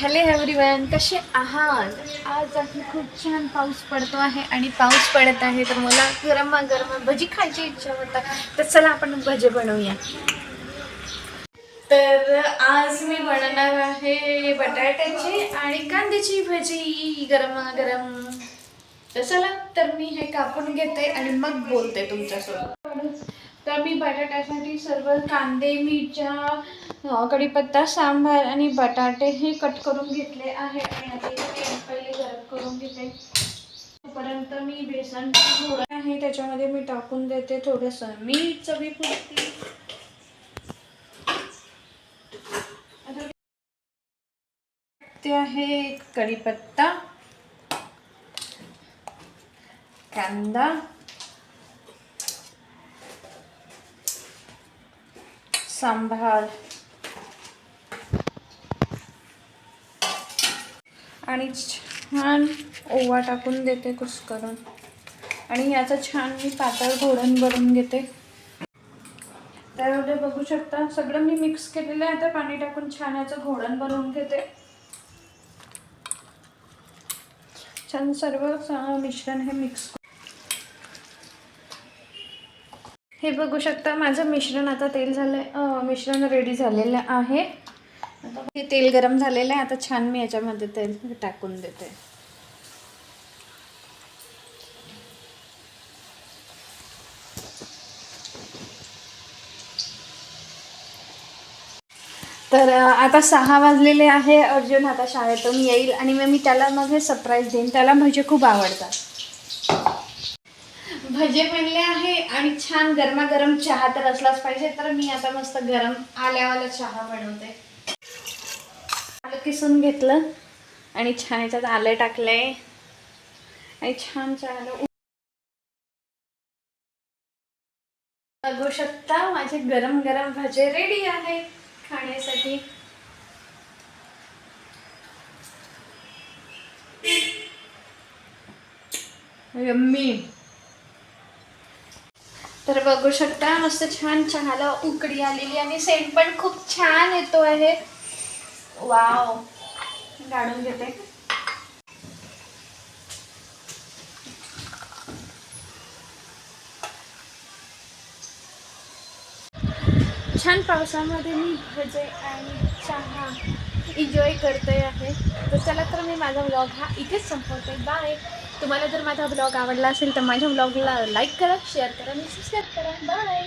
Hello everyone, कसे आहात? आज आहे खूप छान पाऊस पडतो आहे आणि पाऊस पडत आहे तर मला गरम भजी खायची इच्छा होता. तर चला आपण भजे बनवूया. तर आज मी बनवणार आहे बटाट्याची आणि कांद्याची भजी गरम. तर चला, तर मी हे कापून घेते आणि मग बोलते तुमच्यासोबत. तर मी बटाट्यासाठी सर्व कांदे, मिरच्या, कढीपत्ता, सांबार आणि बटाटे हे कट करून घेतले आहे आणि आता इथे पहिले गरम करून घेते. तोपर्यंत मी बेसन थोडं आहे त्याच्यामध्ये मी टाकून देते थोडंसं मीठ चवीपुरती. ते आहे कढीपत्ता, कांदा, सांबार आणि छान ओवा टाकून देते कुस्करून आणि याचं छान मी पातळ घोळण भरून घेते. त्यामध्ये बघू शकता सगळं मी मिक्स केलेलं आहे. आता पाणी टाकून छान याचं घोळण भरून घेते. छान सर्व मिश्रण हे मिक्स. हे बघू शकता माझं मिश्रण आता मिश्रण रेडी झालेलं आहे. आता हे तेल गरम झालेलं आहे. आता छान मी याच्यामध्ये तेल टाकून देते. तर आता 6 वाजलेले आहे. अर्जुन आता शाळेतून येईल आणि मी त्याला मग हे सरप्राईज देईन. त्याला भजे खूप आवडतात. भजे बनले आहे आणि छान गरमागरम चहा तर असलाच पाहिजे. तर मी आता मस्त गरम आल्यावाला चहा बनवते. आलं किसून घेतलं आणि छान याच्यात आलं टाकलंय आणि छान चहाला बघू शकता माझे गरम भजे रेडी आहे खाण्यासाठी. यम्मी. तर बघू शकता मस्त छान चहाला उकळी आलेली आणि सेंट पण खूप छान येतो आहे. वाव. काढून घेते. छान पावसामध्ये मी भजे आणि चहा एन्जॉय करते आहे. तर चला, तर मी माझा व्लॉग हा इथेच संपवते. बाय. तुम्हाला जर माझा व्लॉग आवडला असेल तर माझ्या व्लॉगला लाईक करा, शेअर करा आणि सबस्क्राईब करा. बाय.